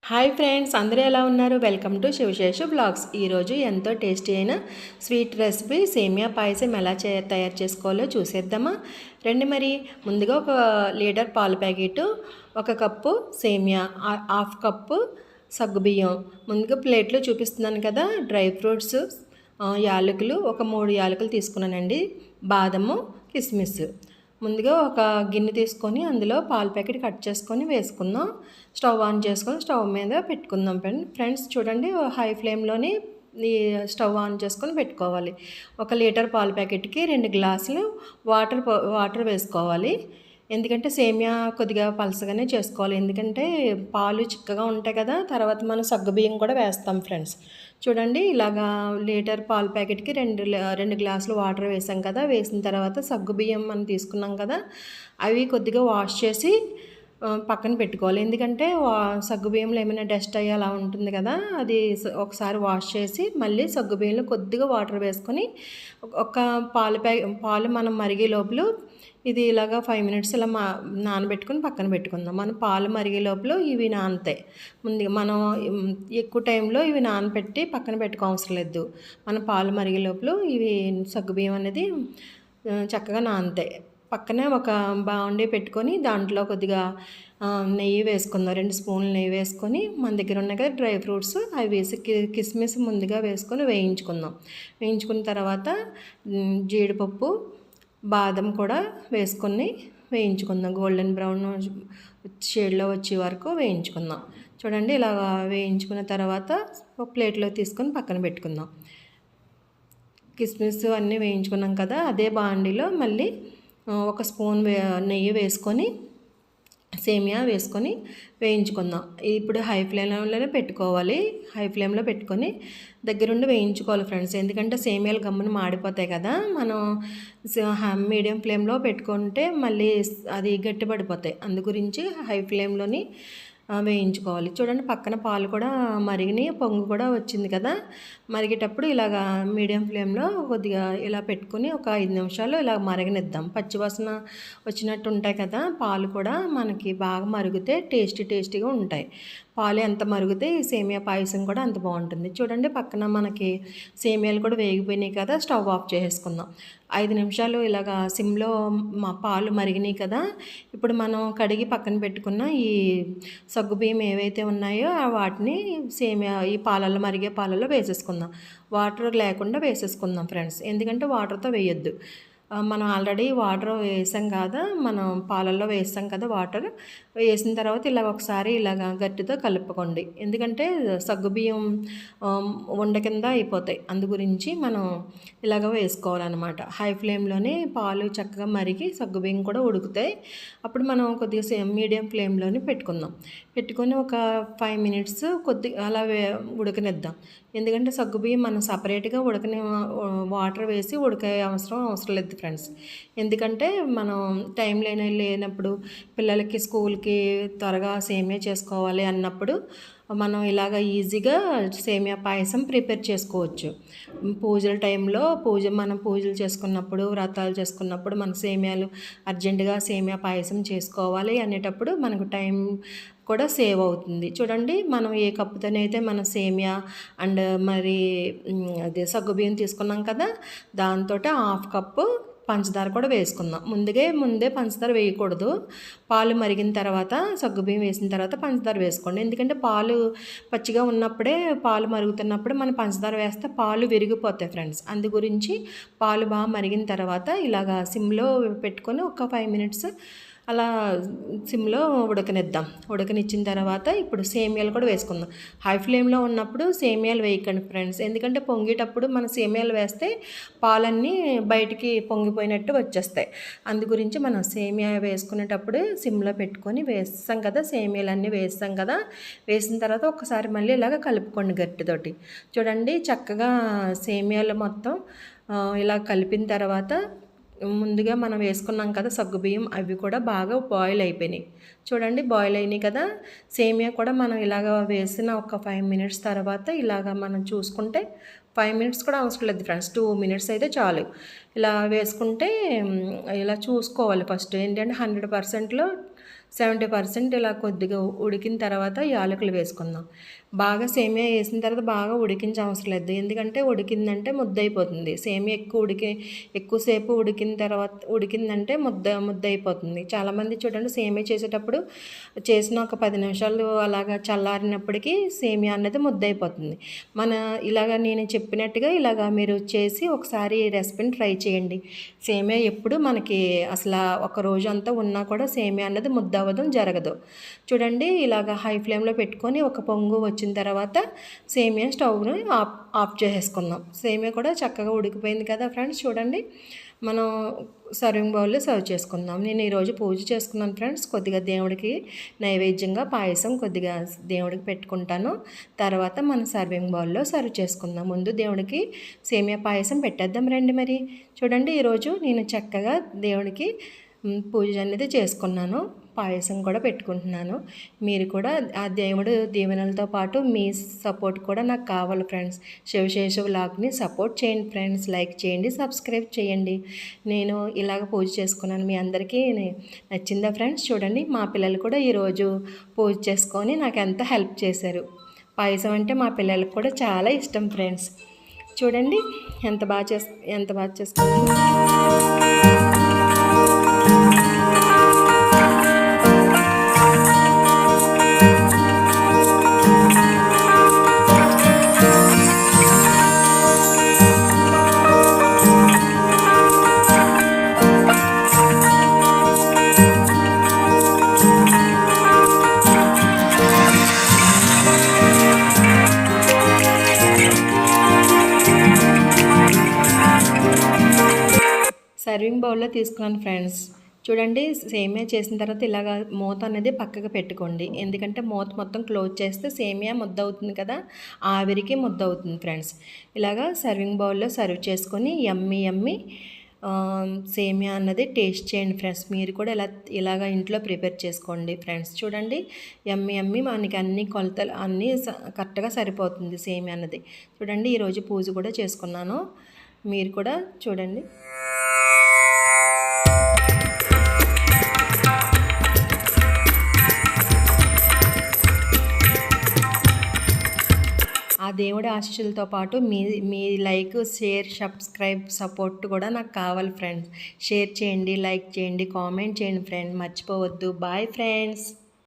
Hi friends, అందరూ ఎలా ఉన్నారు? Welcome to Sivaseshu blogs. ఈరోజు ఎంతో టేస్టీ అయిన స్వీట్ రెసిపీ సేమియా పాయసం ఎలా తయారు చేసుకోవాలో చూసేద్దామా రండి. మరి ముందుగా ఒక లీటర్ పాల ప్యాకెట్, ఒక కప్పు సేమియా, హాఫ్ కప్పు సగ్గుబియ్యం ముందుగా ప్లేట్లో చూపిస్తున్నాను కదా. డ్రై ఫ్రూట్స్, యాలకులు ఒక 3 యాలకులు తీసుకున్నానండి, బాదము, కిస్మిస్. ముందుగా ఒక గిన్నె తీసుకొని అందులో పాల ప్యాకెట్ కట్ చేసుకొని వేసుకుందాం. స్టవ్ ఆన్ చేసుకొని స్టవ్ మీద పెట్టుకుందాం ఫ్రెండ్స్. చూడండి, హై ఫ్లేమ్లోని ఈ స్టవ్ ఆన్ చేసుకొని పెట్టుకోవాలి. 1 లీటర్ పాల ప్యాకెట్కి 2 గ్లాసులు వాటర్ వేసుకోవాలి. ఎందుకంటే సేమియా కొద్దిగా పలసగానే చేసుకోవాలి, ఎందుకంటే పాలు చిక్కగా ఉంటాయి కదా. తర్వాత మనం సగ్గుబియ్యం కూడా వేస్తాం ఫ్రెండ్స్. చూడండి, ఇలాగా లీటర్ పాల ప్యాకెట్కి 2 గ్లాసులు వాటర్ వేసాం కదా. వేసిన తర్వాత సగ్గుబియ్యం మనం తీసుకున్నాం కదా, అవి కొద్దిగా వాష్ చేసి పక్కన పెట్టుకోవాలి. ఎందుకంటే సగ్గుబియ్యంలో ఏమైనా డస్ట్ అయ్యి అలా ఉంటుంది కదా, అది ఒకసారి వాష్ చేసి మళ్ళీ సగ్గుబియ్యంలో కొద్దిగా వాటర్ వేసుకొని ఒక పాలు మనం మరిగే లోపల ఇది ఇలాగా 5 మినిట్స్ ఇలా నానబెట్టుకొని పక్కన పెట్టుకుందాం. మనం పాలు మరిగే లోపల ఇవి నానతాయి. ముందుగా మనం ఎక్కువ టైంలో ఇవి నానబెట్టి పక్కన పెట్టుకోవసరం లేదు. మన పాలు మరిగే లోపల ఇవి సగ్గుబియ్యం అనేది చక్కగా నానతాయి. పక్కనే ఒక బాండీ పెట్టుకొని దాంట్లో కొద్దిగా నెయ్యి వేసుకుందాం. 2 స్పూన్లు నెయ్యి వేసుకొని మన దగ్గర ఉన్నాయి కదా డ్రై ఫ్రూట్స్, అవి వేసి కిస్మిస్ ముందుగా వేసుకొని వేయించుకుందాం. వేయించుకున్న తర్వాత జీడిపప్పు, బాదం కూడా వేసుకొని వేయించుకుందాం. గోల్డెన్ బ్రౌన్ షేడ్లో వచ్చే వరకు వేయించుకుందాం. చూడండి, ఇలా వేయించుకున్న తర్వాత ఒక ప్లేట్లో తీసుకొని పక్కన పెట్టుకుందాం. కిస్మిస్ అన్నీ వేయించుకున్నాం కదా, అదే బాండీలో మళ్ళీ 1 స్పూన్ నెయ్యి వేసుకొని సేమియా వేసుకొని వేయించుకుందాం. ఇప్పుడు హై ఫ్లేమ్లోనే పెట్టుకోవాలి. హై ఫ్లేమ్లో పెట్టుకొని దగ్గరుండి వేయించుకోవాలి ఫ్రెండ్స్, ఎందుకంటే సేమియాలు గమ్మున మాడిపోతాయి కదా. మనం మీడియం ఫ్లేమ్లో పెట్టుకుంటే మళ్ళీ అది గట్టిపడిపోతాయి. అందు గురించి హై ఫ్లేమ్లోని వేయించుకోవాలి. చూడండి, పక్కన పాలు కూడా మరిగినాయి, పొంగు కూడా వచ్చింది కదా. మరిగేటప్పుడు ఇలాగా మీడియం ఫ్లేమ్లో కొద్దిగా ఇలా పెట్టుకుని ఒక 5 నిమిషాలు ఇలా మరగనిద్దాం. పచ్చివాసన వచ్చినట్టు ఉంటాయి కదా పాలు కూడా, మనకి బాగా మరిగితే టేస్టీగా ఉంటాయి. పాలు ఎంత మరిగితే ఈ సేమియా పాయసం కూడా అంత బాగుంటుంది. చూడండి, పక్కన మనకి సేమియాలు కూడా వేగిపోయినాయి కదా. స్టవ్ ఆఫ్ చేసుకుందాం. 5 నిమిషాలు ఇలాగా సిమ్లో పాలు మరిగినాయి కదా. ఇప్పుడు మనం కడిగి పక్కన పెట్టుకున్న ఈ సగ్గుబియ్యం ఏవైతే ఉన్నాయో వాటిని సేమియా ఈ పాలల్లో మరిగే పాలల్లో వేసేసుకుందాం. వాటర్ లేకుండా వేసేసుకుందాం ఫ్రెండ్స్, ఎందుకంటే వాటర్తో వేయొద్దు. మనం ఆల్రెడీ వాటర్ వేసాం కదా, మనం పాలల్లో వేసాం కదా. వాటర్ వేసిన తర్వాత ఇలా ఒకసారి ఇలాగ గట్టితో కలుపుకోండి, ఎందుకంటే సగ్గుబియ్యం ఉండ కింద అయిపోతాయి. అందు గురించి మనం ఇలాగ వేసుకోవాలన్నమాట. హై ఫ్లేమ్లోనే పాలు చక్కగా మరిగి సగ్గుబియ్యం కూడా ఉడుకుతాయి. అప్పుడు మనం కొద్దిగా మీడియం ఫ్లేమ్లోనే పెట్టుకొని ఒక 5 మినిట్స్ కొద్దిగా అలా ఉడకనిద్దాం. ఎందుకంటే సగ్గుబియ్యం మనం సపరేట్గా వాటర్ వేసి ఉడకే అవసరం లేదు ఫ్రెండ్స్. ఎందుకంటే మనం టైం లేనప్పుడు పిల్లలకి స్కూల్కి త్వరగా సేమియా చేసుకోవాలి అన్నప్పుడు మనం ఇలాగ ఈజీగా సేమియా పాయసం ప్రిపేర్ చేసుకోవచ్చు. పూజల టైంలో మనం పూజలు చేసుకున్నప్పుడు, వ్రతాలు చేసుకున్నప్పుడు మన సేమియాలు అర్జెంటుగా సేమియా పాయసం చేసుకోవాలి అనేటప్పుడు మనకు టైం కూడా సేవ్ అవుతుంది. చూడండి, మనం ఏ కప్పుతోనైతే మనం సేమియా అండ్ మరి అదే సగ్గుబియ్యం తీసుకున్నాం కదా, దాంతో హాఫ్ కప్పు పంచదార కూడా వేసుకుందాం. ముందే పంచదార వేయకూడదు. పాలు మరిగిన తర్వాత సగ్గుబియ్యం వేసిన తర్వాత పంచదార వేసుకోండి. ఎందుకంటే పాలు పచ్చిగా ఉన్నప్పుడే, పాలు మరుగుతున్నప్పుడు మనం పంచదార వేస్తే పాలు విరిగిపోతాయి ఫ్రెండ్స్. అందు గురించి పాలు బాగా మరిగిన తర్వాత ఇలాగా సిమ్లో పెట్టుకొని ఒక 5 మినిట్స్ అలా సిమ్లో ఉడకనిచ్చిన తర్వాత ఇప్పుడు సేమియాలు కూడా వేసుకుందాం. హై ఫ్లేమ్లో ఉన్నప్పుడు సేమియాలు వేయకండి ఫ్రెండ్స్, ఎందుకంటే పొంగేటప్పుడు మన సేమియాలు వేస్తే పాలన్నీ బయటికి పొంగిపోయినట్టు వచ్చేస్తాయి. అందు గురించి మనం సేమియా వేసుకునేటప్పుడు సిమ్లో పెట్టుకొని వేస్తాం కదా, సేమియాలన్నీ వేస్తాం కదా. వేసిన తర్వాత ఒకసారి మళ్ళీ ఇలాగ కలుపుకోండి గట్టితోటి. చూడండి, చక్కగా సేమియాలు మొత్తం ఇలా కలిపిన తర్వాత ముందుగా మనం వేసుకున్నాం కదా సగ్గుబియ్యం, అవి కూడా బాగా బాయిల్ అయిపోయినాయి. చూడండి, బాయిల్ అయినాయి కదా. సేమియా కూడా మనం ఇలాగ వేసిన ఒక 5 మినిట్స్ తర్వాత ఇలాగ మనం చూసుకుంటే, 5 మినిట్స్ కూడా అవసరం లేదు ఫ్రెండ్స్, 2 మినిట్స్ అయితే చాలు. ఇలా వేసుకుంటే ఇలా చూసుకోవాలి ఫస్ట్. ఏంటంటే 100%లో 70% ఇలా కొద్దిగా ఉడికిన తర్వాత యాలకులు వేసుకుందాం. బాగా సేమియా వేసిన తర్వాత బాగా ఉడికించే అవసరం లేదు. ఎందుకంటే ఉడికిందంటే ముద్దయిపోతుంది. సేమియా ఎక్కువసేపు ఉడికిందంటే ముద్దయిపోతుంది. చాలామంది చూడండి సేమియా చేసేటప్పుడు చేసిన ఒక 10 నిమిషాలు అలాగా చల్లారినప్పటికీ సేమియా అన్నది ముద్దయిపోతుంది. నేను చెప్పినట్టుగా ఇలాగా మీరు చేసి ఒకసారి ఈ రెసిపీని ట్రై చేయండి. సేమియా ఎప్పుడు మనకి అసలు ఒక రోజు అంతా ఉన్నా కూడా సేమియా అన్నది ముద్ద అవ్వడం జరగదు. చూడండి ఇలాగ హై ఫ్లేమ్లో పెట్టుకొని ఒక పొంగు వచ్చిన తర్వాత సేమియా స్టవ్ని ఆఫ్ చేసేసుకుందాం. సేమియా కూడా చక్కగా ఉడికిపోయింది కదా ఫ్రెండ్స్. చూడండి మనం సర్వింగ్ బౌల్లో సర్వ్ చేసుకుందాం. నేను ఈరోజు పూజ చేసుకున్నాను ఫ్రెండ్స్. కొద్దిగా దేవుడికి నైవేద్యంగా పాయసం కొద్దిగా దేవుడికి పెట్టుకుంటాను. తర్వాత మనం సర్వింగ్ బౌల్లో సర్వ్ చేసుకుందాం. ముందు దేవుడికి సేమియా పాయసం పెట్టేద్దాం రండి. మరి చూడండి ఈరోజు నేను చక్కగా దేవుడికి పూజ అనేది చేసుకున్నాను. పాయసం కూడా పెట్టుకుంటున్నాను. మీరు కూడా ఆ దేవుడు దీవెనలతో పాటు మీ సపోర్ట్ కూడా నాకు కావాలి ఫ్రెండ్స్. శివశేష వ్లాగ్ని సపోర్ట్ చేయండి ఫ్రెండ్స్. లైక్ చేయండి, సబ్స్క్రైబ్ చేయండి. నేను ఇలాగ పూజ చేసుకున్నాను. మీ అందరికీ నచ్చిందా ఫ్రెండ్స్? చూడండి మా పిల్లలు కూడా ఈరోజు పూజ చేసుకొని నాకు ఎంత హెల్ప్ చేశారు. పాయసం అంటే మా పిల్లలకు కూడా చాలా ఇష్టం ఫ్రెండ్స్. చూడండి ఎంత బాగా చేసుకున్నాను. సర్వింగ్ బౌల్లో తీసుకున్నాను ఫ్రెండ్స్. చూడండి సేమియా చేసిన తర్వాత ఇలాగ మూత అనేది పక్కకు పెట్టుకోండి. ఎందుకంటే మూత మొత్తం క్లోజ్ చేస్తే సేమియా ముద్ద అవుతుంది కదా, ఆవిరికి ముద్ద అవుతుంది ఫ్రెండ్స్. ఇలాగా సర్వింగ్ బౌల్లో సర్వ్ చేసుకొని యమ్మీ సేమియా అన్నది టేస్ట్ చేయండి ఫ్రెండ్స్. మీరు కూడా ఇలాగ ఇంట్లో ప్రిపేర్ చేసుకోండి ఫ్రెండ్స్. చూడండి యమ్మీ మనకి అన్ని కొలతలు అన్నీ కరెక్ట్గా సరిపోతుంది సేమియా అన్నది. చూడండి ఈరోజు పూజ కూడా చేసుకున్నాను. మీరు కూడా చూడండి. ఆ దేవుడి ఆశీస్సులతో పాటు మీ లైక్, షేర్, సబ్స్క్రైబ్, సపోర్ట్ కూడా నాకు కావాలి ఫ్రెండ్స్. షేర్ చేయండి, లైక్ చేయండి, కామెంట్ చేయండి ఫ్రెండ్స్. మర్చిపోవద్దు. Bye friends.